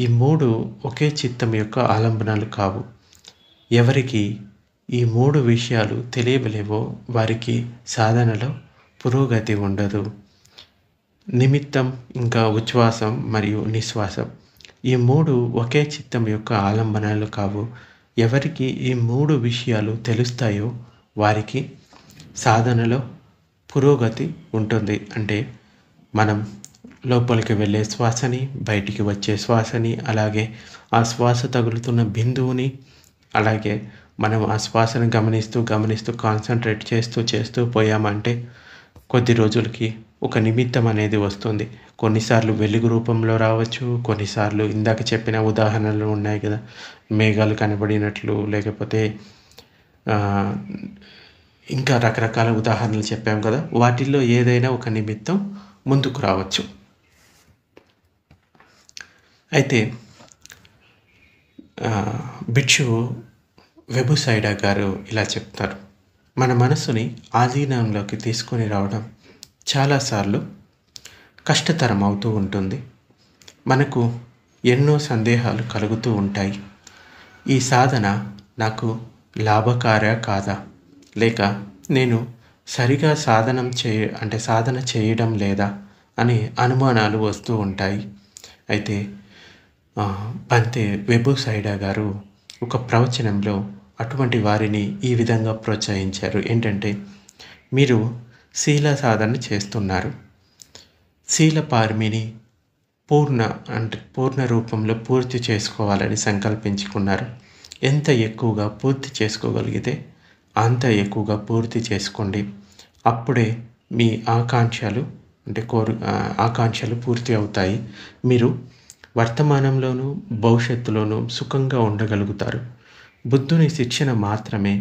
ఈ 3 ఒకే చిత్తం యొక్క ఆలంబనాలు కావు. ఎవరికి ఈ 3 విషయాలు తెలియలేవో వారికి సాధనలో పురోగతి ఉండదు. నిమిత్తం ఇంకా ఉచ్ఛ్వాసం మరియు నిశ్వాసం ఈ 3 ఒకే చిత్తం యొక్క ఆలంబనాలు కావు. ఎవరికి ఈ 3 విషయాలు తెలుస్తాయో వారికి సాధనలో పురోగతి ఉంటుంది. అంటే మనం లోపలికి వెళ్ళే శ్వాసని, బయటికి వచ్చే శ్వాసని, అలాగే ఆ శ్వాస తగులుతున్న బిందువుని, అలాగే మనం ఆ శ్వాసను గమనిస్తూ కాన్సన్ట్రేట్ చేస్తూ పోయామంటే కొద్ది రోజులకి ఒక నిమిత్తం అనేది వస్తుంది. కొన్నిసార్లు వెలుగు రూపంలో రావచ్చు, కొన్నిసార్లు ఇందాక చెప్పిన ఉదాహరణలు ఉన్నాయి కదా, మేఘాలు కనబడినట్లు, లేకపోతే ఇంకా రకరకాల ఉదాహరణలు చెప్పాం కదా, వాటిల్లో ఏదైనా ఒక నిమిత్తం ముందుకు రావచ్చు. అయితే భిక్షువు వెబుసైడా గారు ఇలా చెప్తారు, మన మనసుని ఆధీనంలోకి తీసుకొని రావడం చాలాసార్లు కష్టతరం అవుతూ ఉంటుంది. మనకు ఎన్నో సందేహాలు కలుగుతూ ఉంటాయి. ఈ సాధన నాకు లాభకార్య కాదా, లేక నేను సరిగా సాధన చేయడం లేదా అనే అనుమానాలు వస్తూ ఉంటాయి. అయితే బంతే వెబుసైడా గారు ఒక ప్రవచనంలో అటువంటి వారిని ఈ విధంగా ప్రోత్సహించారు. ఏంటంటే, మీరు శీల సాధన చేస్తున్నారు, శీలపార్మిని పూర్ణ రూపంలో పూర్తి చేసుకోవాలని సంకల్పించుకున్నారు. ఎంత ఎక్కువగా పూర్తి చేసుకోగలిగితే అంత ఎక్కువగా పూర్తి చేసుకోండి. అప్పుడే మీ ఆకాంక్షలు పూర్తి అవుతాయి. మీరు వర్తమానంలోనూ భవిష్యత్తులోనూ సుఖంగా ఉండగలుగుతారు. బుద్ధుని శిక్షణ మాత్రమే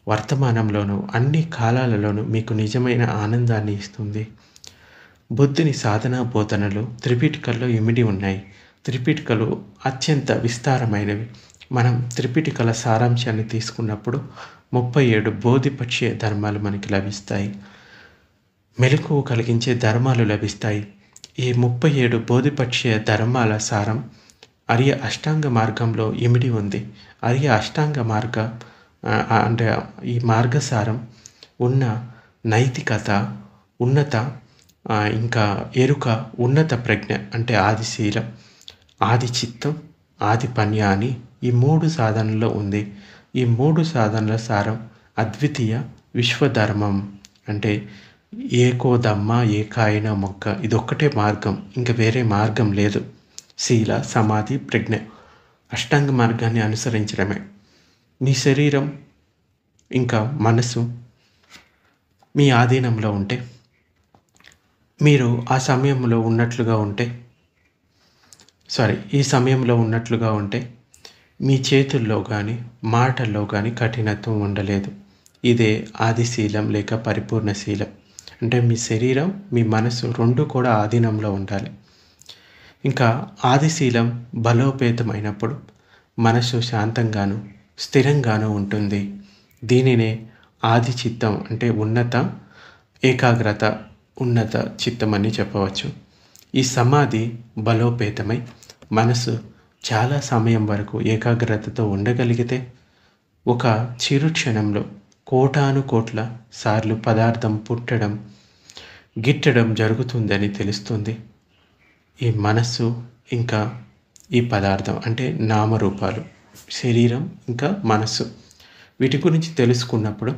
వర్తమానంలోనూ అన్ని కాలాలలోనూ మీకు నిజమైన ఆనందాన్ని ఇస్తుంది. బుద్ధుని సాధనా బోధనలు త్రిపిటకల్లో ఇమిడి ఉన్నాయి. త్రిపిటకలు అత్యంత విస్తారమైనవి. మనం త్రిపిటకల సారాంశాన్ని తీసుకున్నప్పుడు 37 బోధిపక్షీయ ధర్మాలు మనకి లభిస్తాయి. మెలకువ కలిగించే ధర్మాలు లభిస్తాయి. ఈ 37 బోధిపక్షీయ ధర్మాల సారం ఆర్య అష్టాంగ మార్గంలో ఇమిడి ఉంది. ఆర్య అష్టాంగ అంటే ఈ మార్గసారం ఉన్న నైతికత, ఉన్నత ఇంకా ఎరుక, ఉన్నత ప్రజ్ఞ అంటే ఆదిశీలం, ఆది చిత్తం, ఆది పన్య అని ఈ 3 సాధనలో ఉంది. ఈ 3 సాధనల సారం అద్వితీయ విశ్వధర్మం అంటే ఏకోదమ్మ ఏకాయన మొక్క, ఇదొక్కటే మార్గం, ఇంకా వేరే మార్గం లేదు. శీల, సమాధి, ప్రజ్ఞ అష్టాంగ మార్గాన్ని అనుసరించడమే. మీ శరీరం ఇంకా మనసు మీ ఆధీనంలో ఉంటే, మీరు ఆ సమయంలో ఉన్నట్లుగా ఉంటే ఈ సమయంలో ఉన్నట్లుగా ఉంటే మీ చేతుల్లో కానీ మాటల్లో కానీ కఠినత్వం ఉండలేదు. ఇదే ఆదిశీలం లేక పరిపూర్ణ శీలం. అంటే మీ శరీరం మీ మనసు రెండు కూడా ఆధీనంలో ఉండాలి. ఇంకా ఆదిశీలం బలోపేతమైనప్పుడు మనసు శాంతంగాను స్థిరంగాను ఉంటుంది. దీనినే ఆది చిత్తం అంటే ఉన్నత ఏకాగ్రత, ఉన్నత చిత్తం అని చెప్పవచ్చు. ఈ సమాధి బలోపేతమై మనసు చాలా సమయం వరకు ఏకాగ్రతతో ఉండగలిగితే ఒక చిరు క్షణంలో కోటాను కోట్ల సార్లు పదార్థం పుట్టడం గిట్టడం జరుగుతుందని తెలుస్తుంది. ఈ మనస్సు ఇంకా ఈ పదార్థం అంటే నామరూపాలు, శరీరం ఇంకా మనస్సు, వీటి గురించి తెలుసుకున్నప్పుడు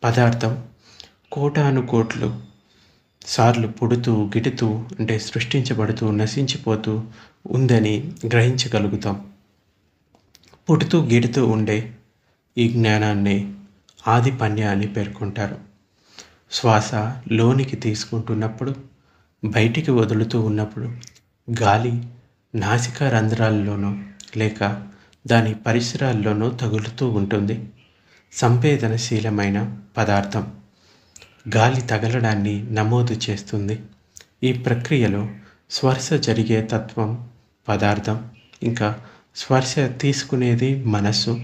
పదార్థం కోటాను కోట్లు సార్లు పుడుతూ గిడుతూ అంటే సృష్టించబడుతూ నశించిపోతూ ఉందని గ్రహించగలుగుతాం. పుడుతూ గిడుతూ ఉండే ఈ జ్ఞానాన్ని ఆదిపన్య అని పేర్కొంటారు. శ్వాస లోనికి తీసుకుంటున్నప్పుడు బయటికి వదులుతూ ఉన్నప్పుడు గాలి నాసికా రంధ్రాల్లోనో లేక దాని పరిసరాల్లోనో తగులుతూ ఉంటుంది. సంవేదనశీలమైన పదార్థం గాలి తగలడాన్ని నమోదు చేస్తుంది. ఈ ప్రక్రియలో స్పర్శ జరిగే తత్వం పదార్థం, ఇంకా స్పర్శ తీసుకునేది మనస్సు.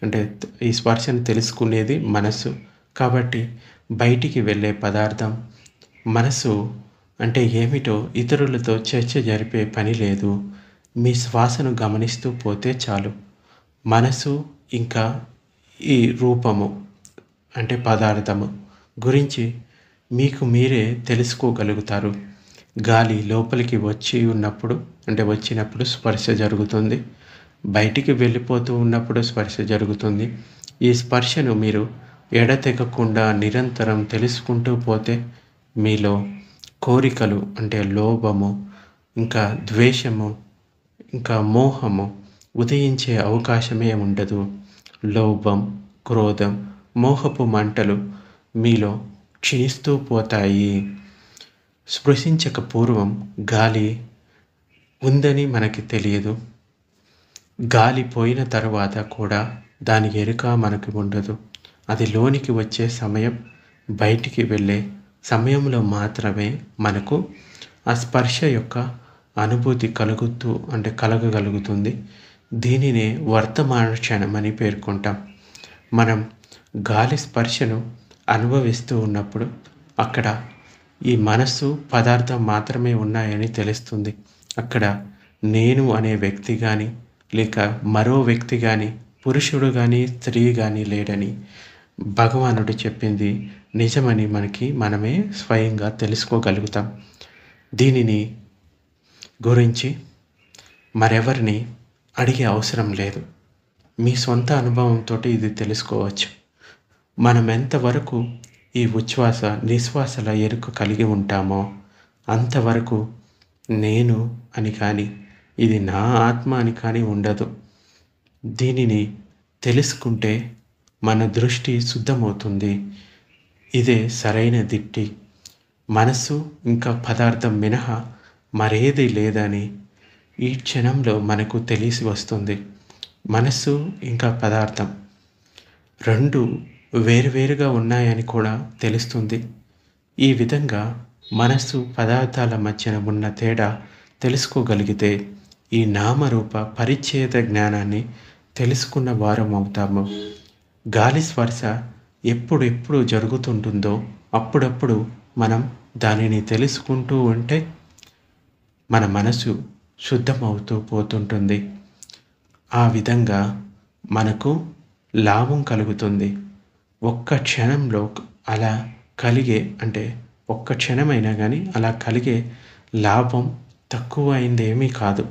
అంటే ఈ స్పర్శను తెలుసుకునేది మనస్సు. కాబట్టి బయటికి వెళ్ళే పదార్థం మనస్సు అంటే ఏమిటో ఇతరులతో చర్చ జరిపే పని లేదు. మీ శ్వాసను గమనిస్తూ పోతే చాలు. మనసు ఇంకా ఈ రూపము అంటే పదార్థము గురించి మీకు మీరే తెలుసుకోగలుగుతారు. గాలి లోపలికి వచ్చినప్పుడు స్పర్శ జరుగుతుంది. బయటికి వెళ్ళిపోతూ ఉన్నప్పుడు స్పర్శ జరుగుతుంది. ఈ స్పర్శను మీరు ఎడతెగకుండా నిరంతరం తెలుసుకుంటూ పోతే మీలో కోరికలు అంటే లోభము, ఇంకా ద్వేషము, ఇంకా మోహము ఉదయించే అవకాశమే ఉండదు. లోభం, క్రోధం, మోహపు మంటలు మీలో క్షీణిస్తూ పోతాయి. స్పృశించక పూర్వం గాలి ఉందని మనకి తెలియదు. గాలి పోయిన తర్వాత కూడా దాని ఎరుక మనకు ఉండదు. అది లోనికి వచ్చే సమయం, బయటికి వెళ్ళే సమయంలో మాత్రమే మనకు ఆ స్పర్శ యొక్క అనుభూతి కలగగలుగుతుంది. దీనినే వర్తమాన క్షణం అని పేర్కొంటాం. మనం గాలి స్పర్శను అనుభవిస్తూ ఉన్నప్పుడు అక్కడ ఈ మనస్సు పదార్థం మాత్రమే ఉన్నాయని తెలుస్తుంది. అక్కడ నేను అనే వ్యక్తి కానీ లేక మరో వ్యక్తి కానీ పురుషుడు కానీ స్త్రీ కానీ లేడని భగవానుడు చెప్పింది నిజమని మనమే స్వయంగా తెలుసుకోగలుగుతాం. దీనిని గురించి మరెవరిని అడిగే అవసరం లేదు. మీ సొంత అనుభవంతో ఇది తెలుసుకోవచ్చు. మనం ఎంతవరకు ఈ ఉచ్ఛ్వాస నిశ్వాసల ఎరుక కలిగి ఉంటామో అంతవరకు నేను అని కానీ ఇది నా ఆత్మ అని కానీ ఉండదు. దీనిని తెలుసుకుంటే మన దృష్టి శుద్ధమవుతుంది. ఇదే సరైన దిట్టి. మనస్సు ఇంకా పదార్థం మినహా మరేది లేదని ఈ క్షణంలో మనకు తెలిసి వస్తుంది. మనస్సు ఇంకా పదార్థం రెండు వేరువేరుగా ఉన్నాయని కూడా తెలుస్తుంది. ఈ విధంగా మనస్సు పదార్థాల మధ్యన ఉన్న తేడా తెలుసుకోగలిగితే ఈ నామరూప పరిచ్ఛేద జ్ఞానాన్ని తెలుసుకున్న వారం అవుతాము. గాలి స్పర్శ ఎప్పుడెప్పుడు జరుగుతుంటుందో అప్పుడప్పుడు మనం దానిని తెలుసుకుంటూ ఉంటే మన మనసు శుద్ధమవుతూ పోతుంటుంది. ఆ విధంగా మనకు లాభం కలుగుతుంది. ఒక్క క్షణంలో అలా కలిగే ఒక్క క్షణమైనా కానీ అలా కలిగే లాభం తక్కువ అయిందేమీ కాదు.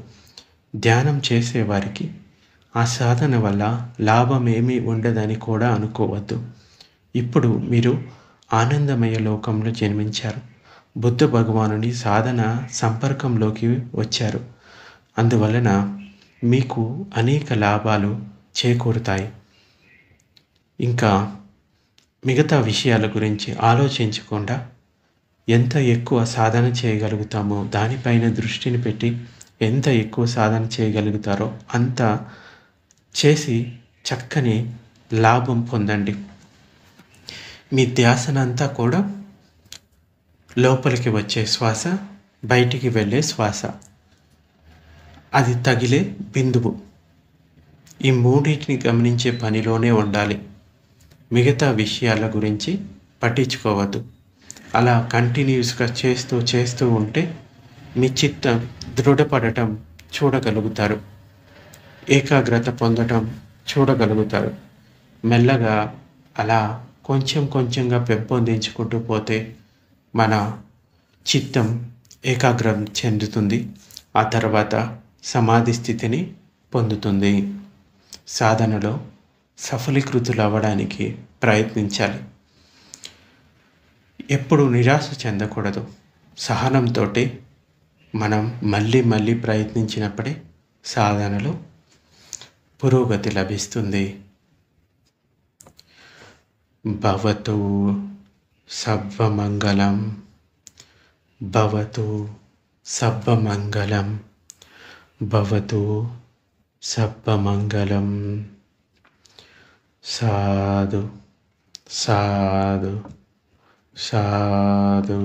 ధ్యానం చేసేవారికి ఆ సాధన వల్ల లాభం ఏమీ ఉండదని కూడా అనుకోవద్దు. ఇప్పుడు మీరు ఆనందమయ లోకంలో జన్మించారు. బుద్ధ భగవానుని సాధన సంపర్కంలోకి వచ్చారు. అందువలన మీకు అనేక లాభాలు చేకూరుతాయి. ఇంకా మిగతా విషయాల గురించి ఆలోచించకుండా ఎంత ఎక్కువ సాధన చేయగలుగుతామో దానిపైన దృష్టిని పెట్టి ఎంత ఎక్కువ సాధన చేయగలుగుతారో అంత చేసి చక్కని లాభం పొందండి. మీ ధ్యాసనంతా కూడా లోపలికి వచ్చే శ్వాస, బయటికి వెళ్ళే శ్వాస, అది తగిలే బిందువు, ఈ మూడింటిని గమనించే పనిలోనే ఉండాలి. మిగతా విషయాల గురించి పట్టించుకోవద్దు. అలా కంటిన్యూస్గా చేస్తూ ఉంటే మీ చిత్తం దృఢపడటం చూడగలుగుతారు, ఏకాగ్రత పొందటం చూడగలుగుతారు. మెల్లగా అలా కొంచెంగా పెంపొందించుకుంటూ పోతే మన చిత్తం ఏకాగ్రం చెందుతుంది. ఆ తర్వాత సమాధి స్థితిని పొందుతుంది. సాధనలో సఫలీకృతులు అవ్వడానికి ప్రయత్నించాలి. ఎప్పుడు నిరాశ చెందకూడదు. సహనంతో మనం మళ్ళీ ప్రయత్నించినప్పుడే సాధనలో పురోగతి లభిస్తుంది. భవతు సర్వమంగళం, భవతు సర్వమంగళం, భవతు సర్వమంగళం. సాధు సాధు సాధు.